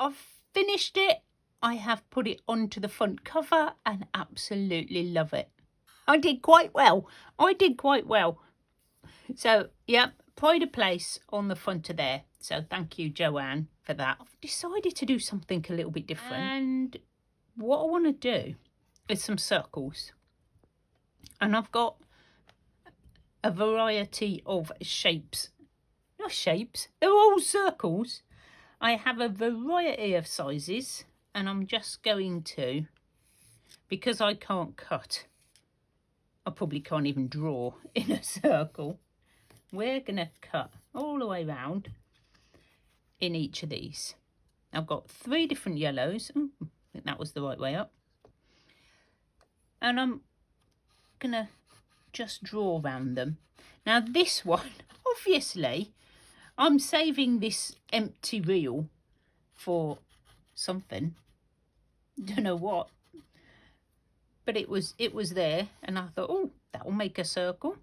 I've finished it. I have put it onto the front cover and absolutely love it. I did quite well. So, yep, pride of place on the front of there. So thank you, Joanne, for that. I've decided to do something a little bit different. And what I want to do is some circles. And I've got a variety of shapes. Not shapes, they're all circles. I have a variety of sizes, and I'm just going to, because I can't cut, I probably can't even draw in a circle, we're going to cut all the way around in each of these. I've got 3 different yellows. I think that was the right way up. And I'm going to just draw around them. Now this one, obviously, I'm saving this empty reel for something. Don't know what. But it was there, and I thought, oh, that will make a circle.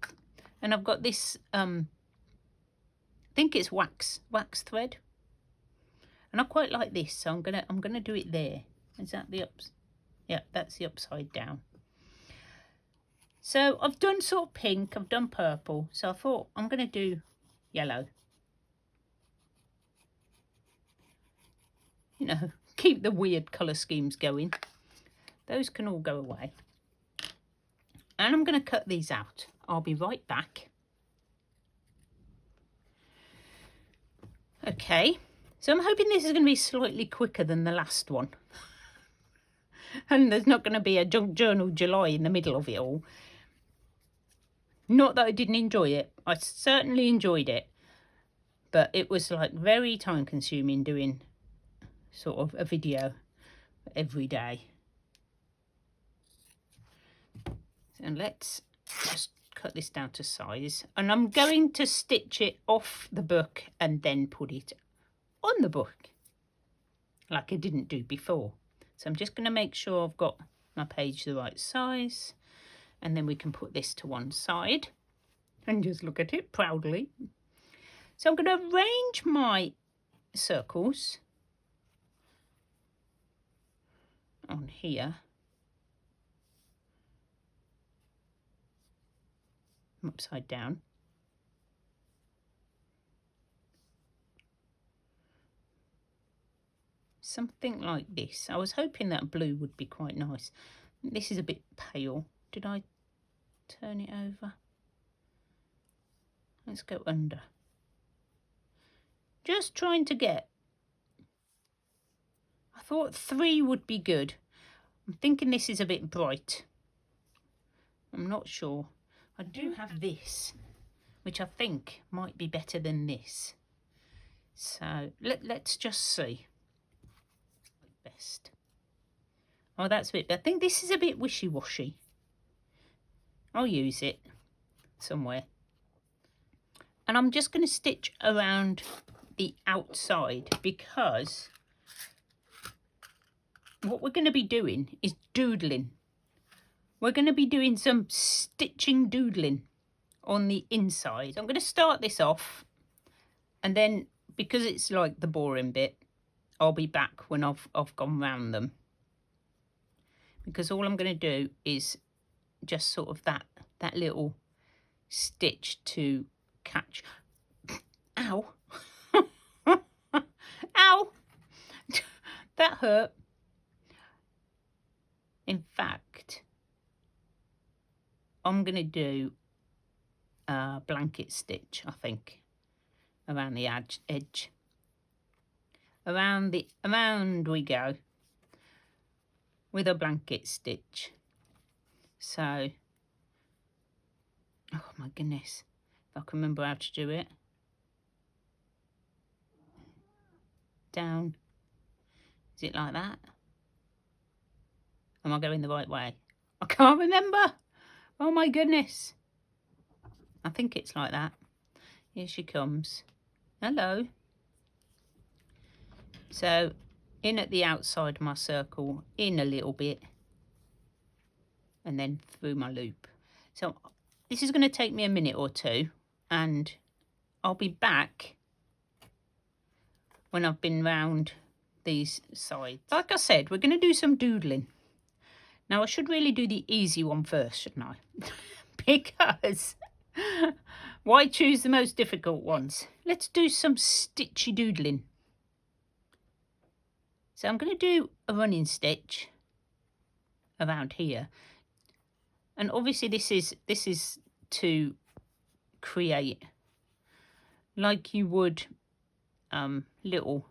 And I've got this, I think it's wax thread, and I quite like this, so I'm gonna do it there. Is that the ups? Yeah, that's the upside down. So I've done sort of pink, I've done purple, so I thought I'm gonna do yellow. You know, keep the weird colour schemes going. Those can all go away. And I'm going to cut these out. I'll be right back. Okay, so I'm hoping this is going to be slightly quicker than the last one. And there's not going to be a Junk Journal July in the middle of it all. Not that I didn't enjoy it. I certainly enjoyed it. But it was like very time consuming doing sort of a video every day. And let's just cut this down to size, and I'm going to stitch it off the book and then put it on the book like I didn't do before. So I'm just going to make sure I've got my page the right size, and then we can put this to one side and just look at it proudly. So I'm going to arrange my circles on here. Upside down. Something like this. I was hoping that blue would be quite nice. This is a bit pale. Did I turn it over? Let's go under. Just trying to get... I thought 3 would be good. I'm thinking this is a bit bright. I'm not sure. I do have this, which I think might be better than this. So let's just see. Best. Oh, that's a bit. I think this is a bit wishy-washy. I'll use it somewhere. And I'm just going to stitch around the outside, because what we're going to be doing is doodling. We're going to be doing some stitching doodling on the inside. I'm going to start this off, and then, because it's like the boring bit, I'll be back when I've gone round them. Because all I'm going to do is just sort of that little stitch to catch. Ow! Ow! That hurt. In fact, I'm going to do a blanket stitch, I think, around the edge. Around we go with a blanket stitch. So, oh my goodness, if I can remember how to do it. Down. Is it like that? Am I going the right way? I can't remember. Oh my goodness. I think it's like that. Here she comes. Hello. So, in at the outside of my circle, in a little bit, and then through my loop. So, this is going to take me a minute or two, and I'll be back when I've been round these sides. Like I said, we're going to do some doodling. Now I should really do the easy one first, shouldn't I? Because why choose the most difficult ones? Let's do some stitchy doodling. So I'm going to do a running stitch around here. And obviously this is to create like you would little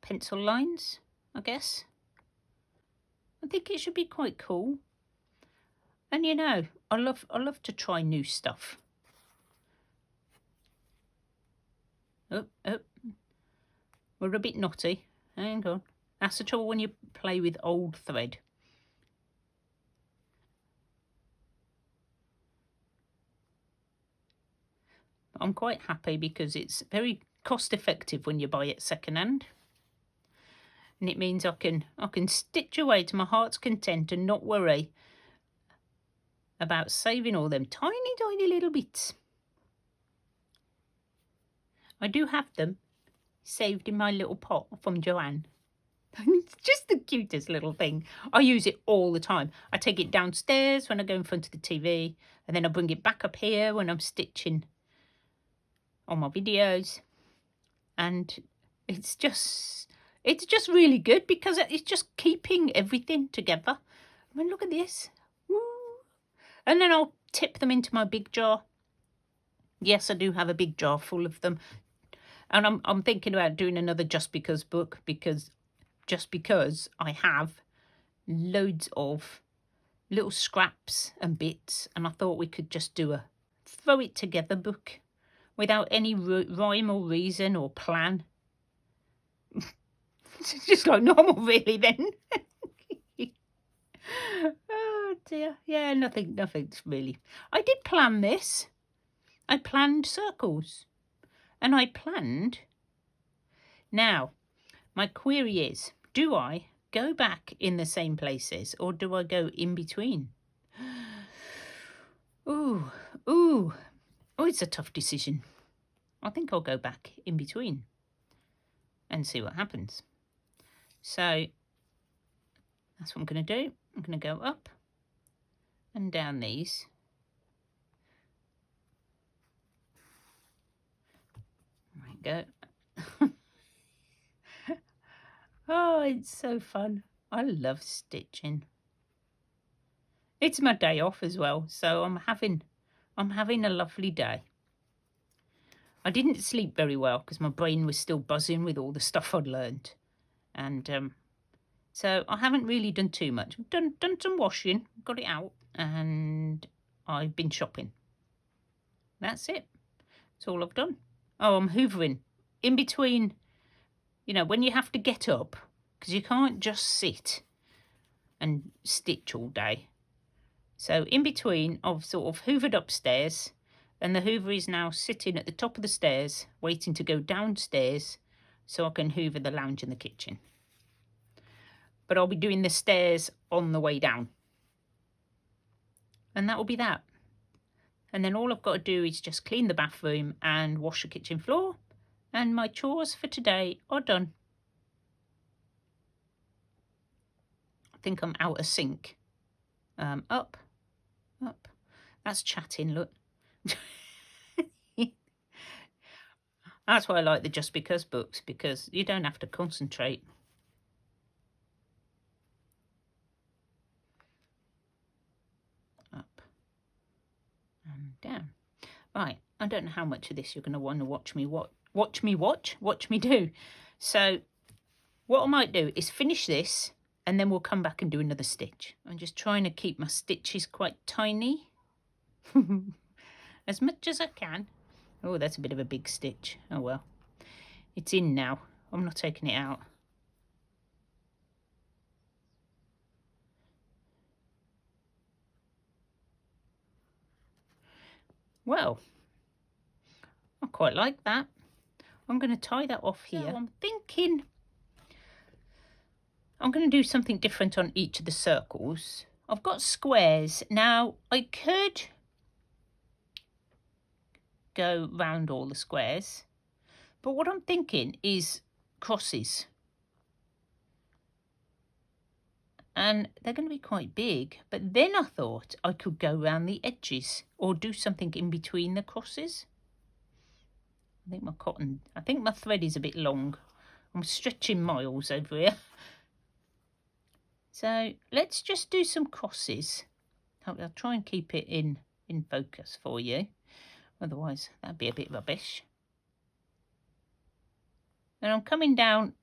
pencil lines, I guess. I think it should be quite cool. And you know, I love to try new stuff. Oh, we're a bit knotty. Hang on. That's the trouble when you play with old thread. I'm quite happy because it's very cost effective when you buy it second hand. And it means I can stitch away to my heart's content and not worry about saving all them tiny little bits. I do have them saved in my little pot from Joanne. It's just the cutest little thing. I use it all the time. I take it downstairs when I go in front of the TV, and then I bring it back up here when I'm stitching on my videos. And it's just really good because it's just keeping everything together. I mean, look at this. Woo. And then I'll tip them into my big jar. Yes, I do have a big jar full of them. And I'm thinking about doing another Just Because book because I have loads of little scraps and bits, and I thought we could just do a throw it together book without any rhyme or reason or plan. It's just like normal, really, then. Oh dear. Yeah, nothing's really. I did plan this. I planned circles. And I planned. Now, my query is, do I go back in the same places or do I go in between? Ooh, it's a tough decision. I think I'll go back in between and see what happens. So that's what I'm going to do. I'm going to go up and down these. There we go. Oh, it's so fun. I love stitching. It's my day off as well, so I'm having a lovely day. I didn't sleep very well because my brain was still buzzing with all the stuff I'd learned. And so I haven't really done too much. I've done some washing, got it out, and I've been shopping. That's it. That's all I've done. Oh, I'm hoovering. In between, you know, when you have to get up, because you can't just sit and stitch all day. So in between, I've sort of hoovered upstairs, and the hoover is now sitting at the top of the stairs, waiting to go downstairs so I can hoover the lounge in the kitchen. But I'll be doing the stairs on the way down. And that will be that. And then all I've got to do is just clean the bathroom and wash the kitchen floor. And my chores for today are done. I think I'm out of sync. Up. That's chatting, look. That's why I like the Just Because books, because you don't have to concentrate. Up and down. Right, I don't know how much of this you're going to want to watch me do. So what I might do is finish this and then we'll come back and do another stitch. I'm just trying to keep my stitches quite tiny. As much as I can. Oh, that's a bit of a big stitch. Oh well. It's in now. I'm not taking it out. Well, I quite like that. I'm going to tie that off here. So I'm thinking I'm going to do something different on each of the circles. I've got squares. Now, I could go round all the squares, but what I'm thinking is crosses. and they're going to be quite big. But then I thought I could go around the edges or do something in between the crosses. I think my thread is a bit long. I'm stretching miles over here. So let's just do some crosses. I'll try and keep it in focus for you. Otherwise, that'd be a bit rubbish. And I'm coming down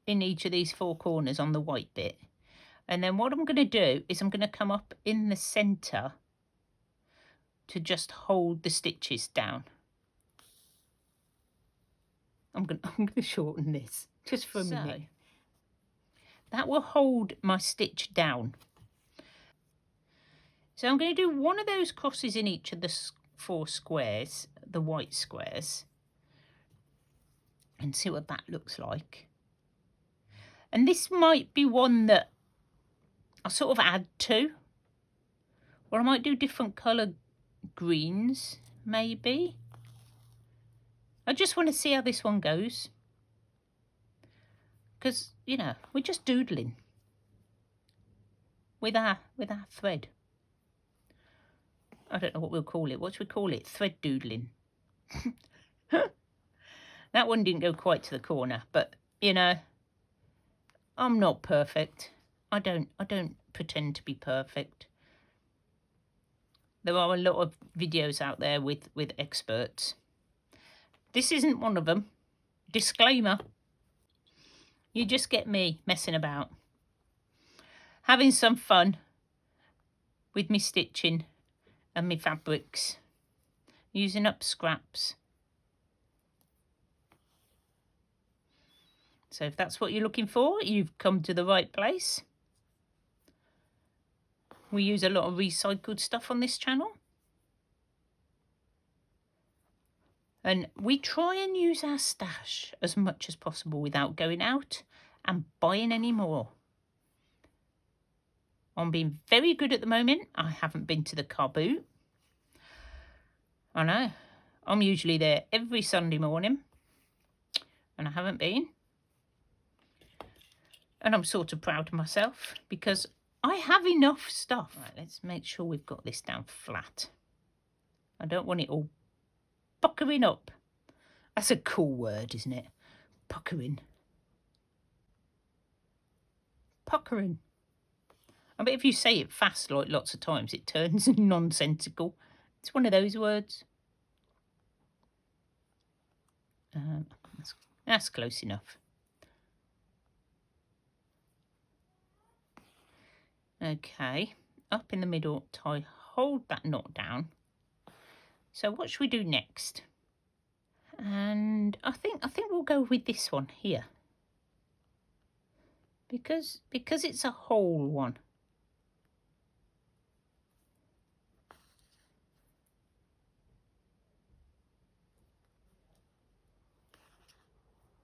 in each of these 4 corners on the white bit. And then what I'm going to do is I'm going to come up in the centre to just hold the stitches down. I'm going to shorten this just for a minute. That will hold my stitch down. So I'm going to do one of those crosses in each of the 4 squares, the white squares, and see what that looks like. And this might be one that I'll sort of add to, or I might do different colour greens, maybe. I just want to see how this one goes. Because, you know, we're just doodling with our thread. I don't know what we'll call it. What should we call it? Thread doodling. That one didn't go quite to the corner, but, you know, I'm not perfect. I don't pretend to be perfect. There are a lot of videos out there with experts. This isn't one of them. Disclaimer. You just get me messing about. Having some fun with me stitching and me fabrics. Using up scraps. So if that's what you're looking for, you've come to the right place. We use a lot of recycled stuff on this channel. And we try and use our stash as much as possible without going out and buying any more. I'm being very good at the moment. I haven't been to the car boot. I know. I'm usually there every Sunday morning. And I haven't been. And I'm sort of proud of myself because I have enough stuff. Right, let's make sure we've got this down flat. I don't want it all puckering up. That's a cool word, isn't it? Puckering. Puckering. I bet if you say it fast like lots of times, it turns nonsensical. It's one of those words. That's close enough. Okay, up in the middle, hold that knot down. So what should we do next? And I think we'll go with this one here. Because it's a whole one.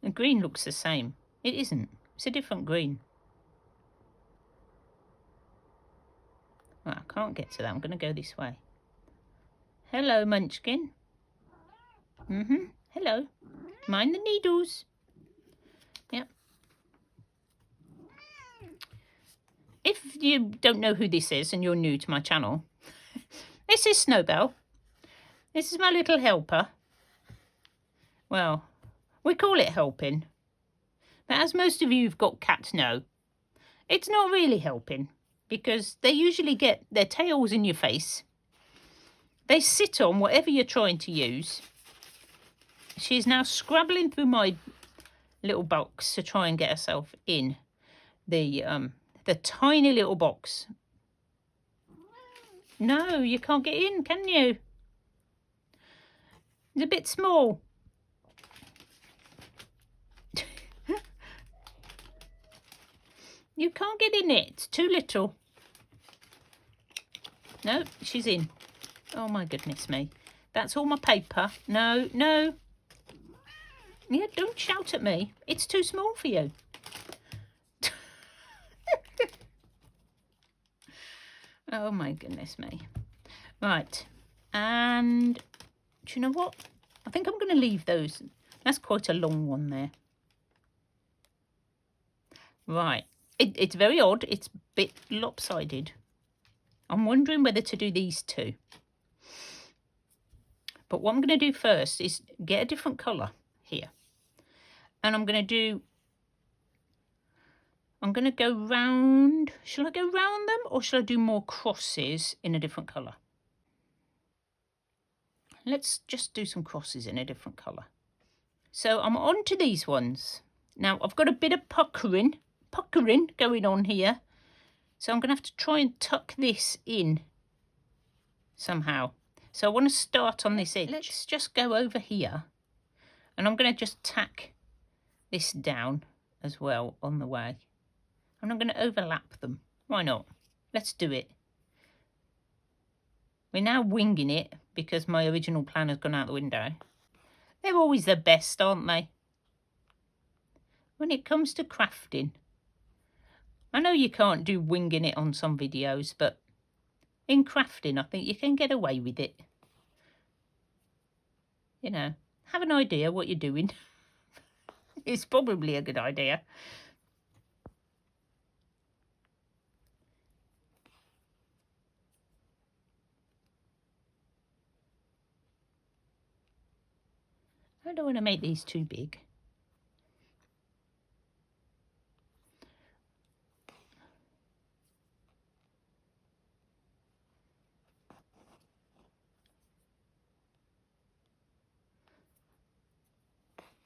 The green looks the same. It isn't. It's a different green. Well, I can't get to that. I'm going to go this way. Hello, Munchkin. Hello. Mind the needles. Yep. If you don't know who this is and you're new to my channel, this is Snowbell. This is my little helper. Well, we call it helping. But as most of you who've got cats know, it's not really helping because they usually get their tails in your face. They sit on whatever you're trying to use. She's now scrabbling through my little box to try and get herself in the tiny little box. No, you can't get in, can you? It's a bit small. You can't get in it. It's too little. No, she's in. Oh my goodness me. That's all my paper. No, no. Yeah, don't shout at me. It's too small for you. Oh my goodness me. Right. And do you know what? I think I'm going to leave those. That's quite a long one there. Right. It's very odd. It's a bit lopsided. I'm wondering whether to do these two. But what I'm going to do first is get a different colour here. And I'm going to go round. Shall I go round them or shall I do more crosses in a different colour? Let's just do some crosses in a different colour. So I'm on to these ones. Now I've got a bit of puckering going on here. So I'm going to have to try and tuck this in somehow. So I want to start on this edge. Let's just go over here. And I'm going to just tack this down as well on the way. And I'm going to overlap them. Why not? Let's do it. We're now winging it because my original plan has gone out the window. They're always the best, aren't they? When it comes to crafting. I know you can't do winging it on some videos, but in crafting, I think you can get away with it. You know, have an idea what you're doing. It's probably a good idea. I don't want to make these too big.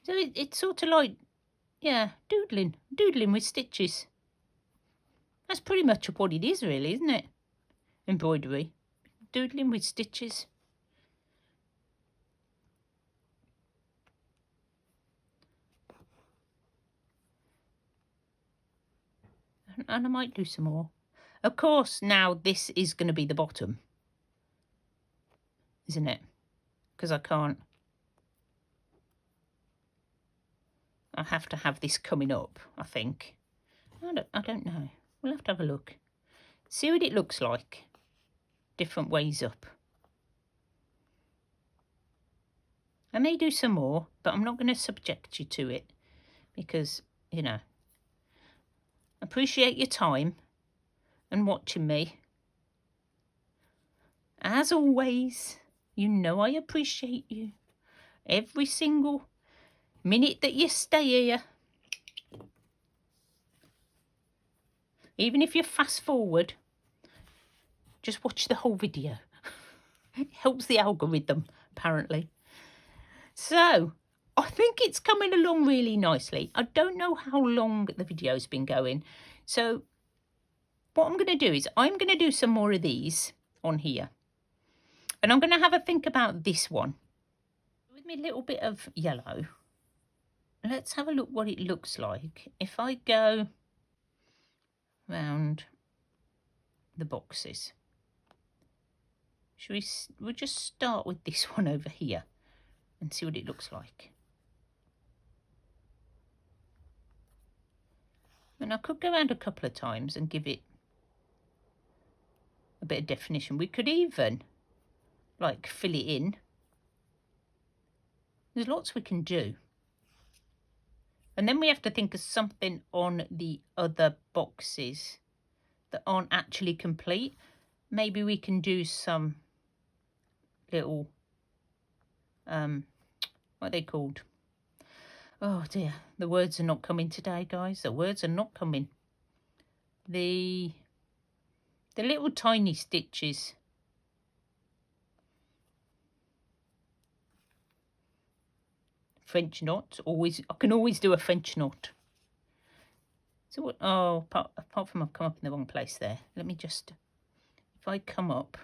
So it's sort of like, yeah, doodling with stitches. That's pretty much what it is really, isn't it? Embroidery. Doodling with stitches. And I might do some more. Of course, now this is going to be the bottom. Isn't it? Because I can't. I have to have this coming up, I think. I don't know. We'll have to have a look. See what it looks like. Different ways up. I may do some more, but I'm not going to subject you to it. Because, you know, appreciate your time and watching me. As always, you know I appreciate you. Every single minute that you stay here. Even if you fast forward, just watch the whole video. It helps the algorithm, apparently. So, I think it's coming along really nicely. I don't know how long the video's been going. So, what I'm going to do is I'm going to do some more of these on here. And I'm going to have a think about this one. With me a little bit of yellow. Let's have a look what it looks like. If I go round the boxes. We'll just start with this one over here and see what it looks like. And I could go around a couple of times and give it a bit of definition. We could even like fill it in. There's lots we can do. And then we have to think of something on the other boxes that aren't actually complete. Maybe we can do some little, what are they called? Oh dear, the words are not coming today, guys. The words are not coming. The little tiny stitches. French knot. I can always do a French knot. So what? Oh, apart from I've come up in the wrong place there. Let me just, if I come up,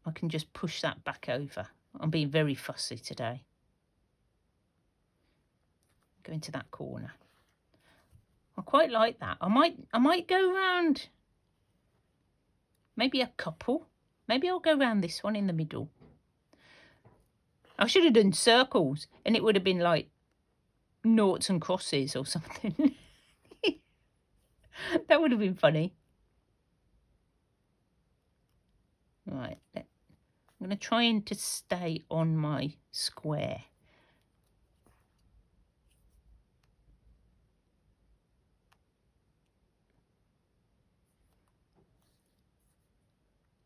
I can just push that back over. I'm being very fussy today. Go into that corner. I quite like that. I might go round. Maybe a couple. Maybe I'll go round this one in the middle. I should have done circles, and it would have been like noughts and crosses or something. That would have been funny. Right, I'm going to try to stay on my square.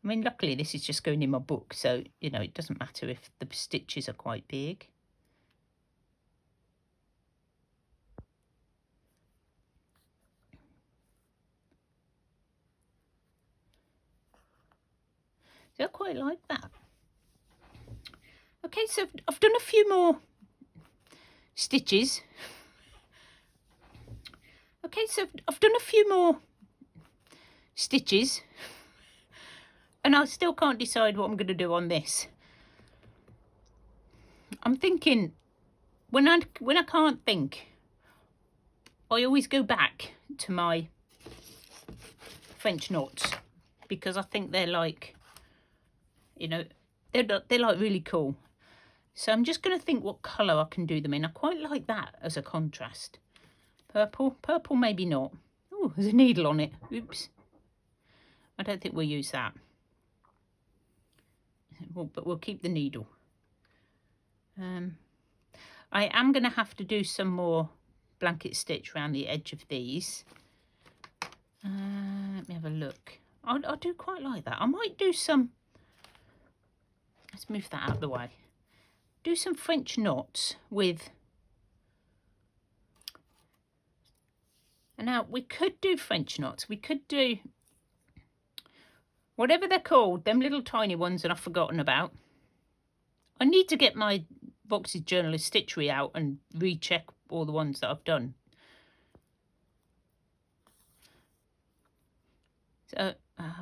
I mean, luckily this is just going in my book, so, you know, it doesn't matter if the stitches are quite big. So I quite like that. Okay, so I've done a few more stitches. Okay, so I've done a few more stitches, and I still can't decide what I'm going to do on this. I'm thinking, when I can't think, I always go back to my French knots, because I think they're like, you know, they're like really cool. So I'm just going to think what colour I can do them in. I quite like that as a contrast. Purple maybe not. Oh, there's a needle on it. Oops. I don't think we'll use that. But we'll keep the needle. I am going to have to do some more blanket stitch around the edge of these. Let me have a look. I do quite like that. I might do some... Let's move that out of the way. Do some French knots with... And now, we could do French knots. We could do... whatever they're called, them little tiny ones that I've forgotten about. I need to get my Vox's Journal of Stitchery out and recheck all the ones that I've done. So,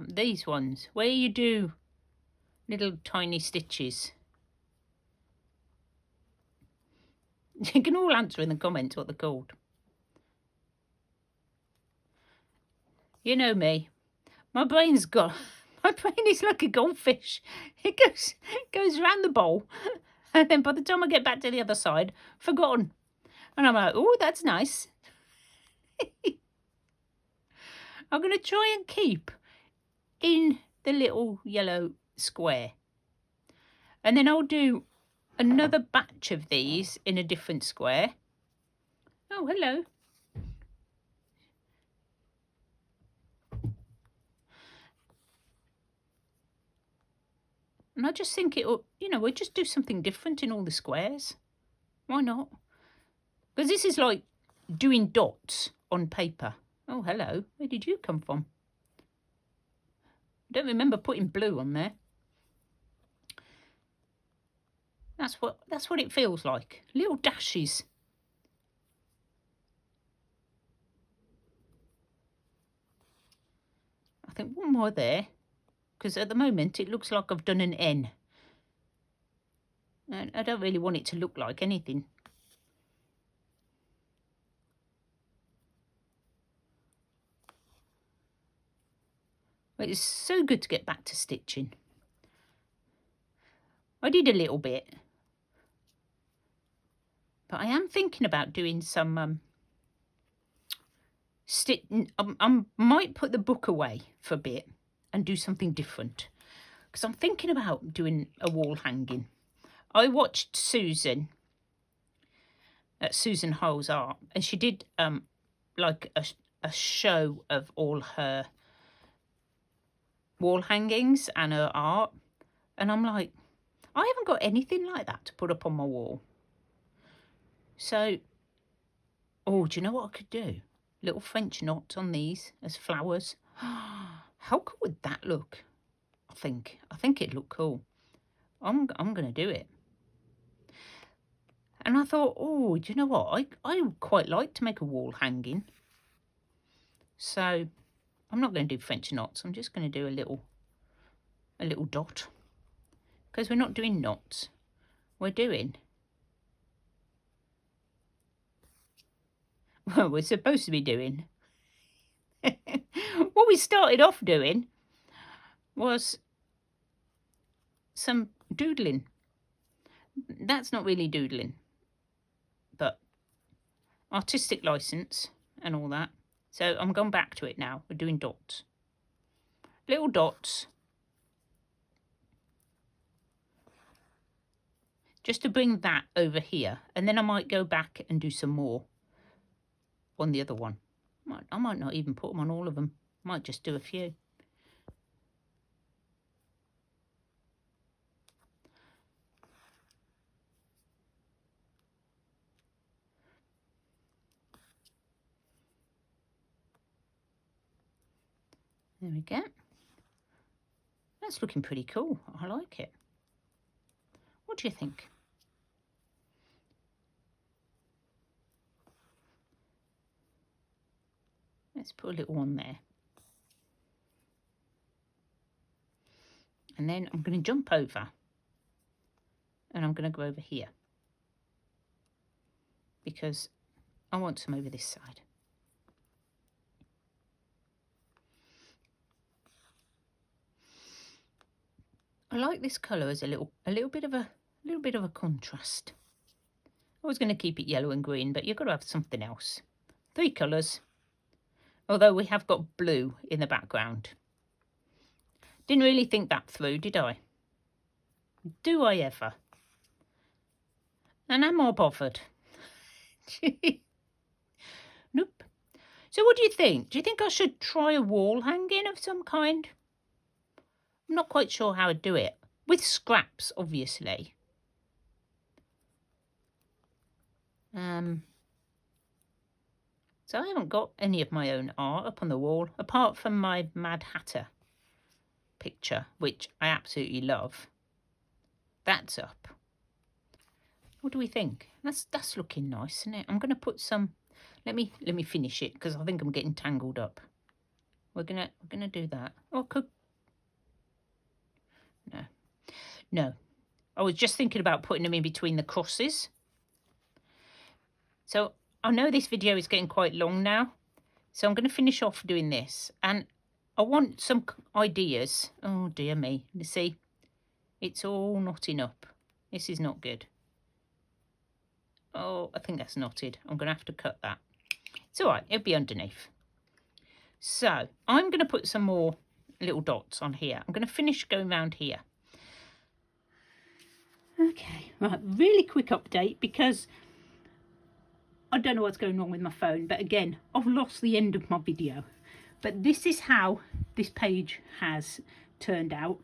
these ones, where you do little tiny stitches. You can all answer in the comments what they're called. You know me. My brain is like a goldfish. It goes around the bowl, and then by the time I get back to the other side, forgotten. And I'm like, oh, that's nice. I'm going to try and keep in the little yellow square. And then I'll do another batch of these in a different square. Oh, hello. And I just think it'll, you know, we'll just do something different in all the squares. Why not? Because this is like doing dots on paper. Oh, hello. Where did you come from? I don't remember putting blue on there. That's what it feels like. Little dashes. I think one more there, because at the moment it looks like I've done an N. And I don't really want it to look like anything. But it's so good to get back to stitching. I did a little bit. But I am thinking about doing some I might put the book away for a bit and do something different, because I'm thinking about doing a wall hanging. I watched Susan at Susan Hole's Art, and she did like a show of all her wall hangings and her art, and I'm like, I haven't got anything like that to put up on my wall. So, oh, do you know what I could do? Little French knots on these as flowers. How cool would that look? I think it'd look cool. I'm going to do it. And I thought, oh, do you know what? I would quite like to make a wall hanging. So I'm not going to do French knots. I'm just going to do a little dot. Because we're not doing knots. We're doing... well, we're supposed to be doing... what we started off doing was some doodling. That's not really doodling, but artistic license and all that. So I'm going back to it now. We're doing dots. Little dots. Just to bring that over here. And then I might go back and do some more on the other one. I might not even put them on all of them. Might just do a few. There we go. That's looking pretty cool. I like it. What do you think? Let's put a little one there. And then I'm going to jump over. And I'm going to go over here. Because I want some over this side. I like this colour as a little bit of a contrast. I was going to keep it yellow and green, but you've got to have something else. 3 colours. Although we have got blue in the background. Didn't really think that through, did I? Do I ever? And am I bothered? Nope. So what do you think? Do you think I should try a wall hanging of some kind? I'm not quite sure how I'd do it. With scraps, obviously. So I haven't got any of my own art up on the wall, apart from my Mad Hatter picture, which I absolutely love. That's up. What do we think? That's looking nice, isn't it? I'm going to put some. Let me finish it because I think I'm getting tangled up. We're gonna do that. Oh, no. I was just thinking about putting them in between the crosses. So I know this video is getting quite long now, so I'm going to finish off doing this, and I want some ideas. Oh dear me, you see, it's all knotting up. This is not good. Oh, I think that's knotted. I'm going to have to cut that. It's all right, it'll be underneath. So I'm going to put some more little dots on here. I'm going to finish going round here. Okay, right, really quick update because I don't know what's going on with my phone, but again, I've lost the end of my video. But this is how this page has turned out.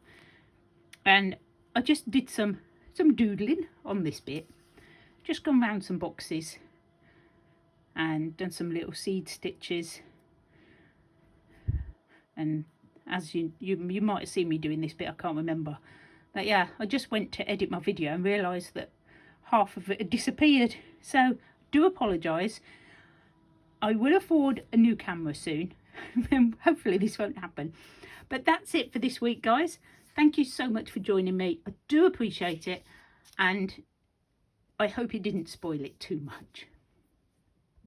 And I just did some doodling on this bit. Just gone round some boxes and done some little seed stitches. And as you might have seen me doing this bit, I can't remember. But yeah, I just went to edit my video and realised that half of it had disappeared. So do apologise. I will afford a new camera soon. Hopefully this won't happen. But that's it for this week, guys. Thank you so much for joining me. I do appreciate it. And I hope it didn't spoil it too much.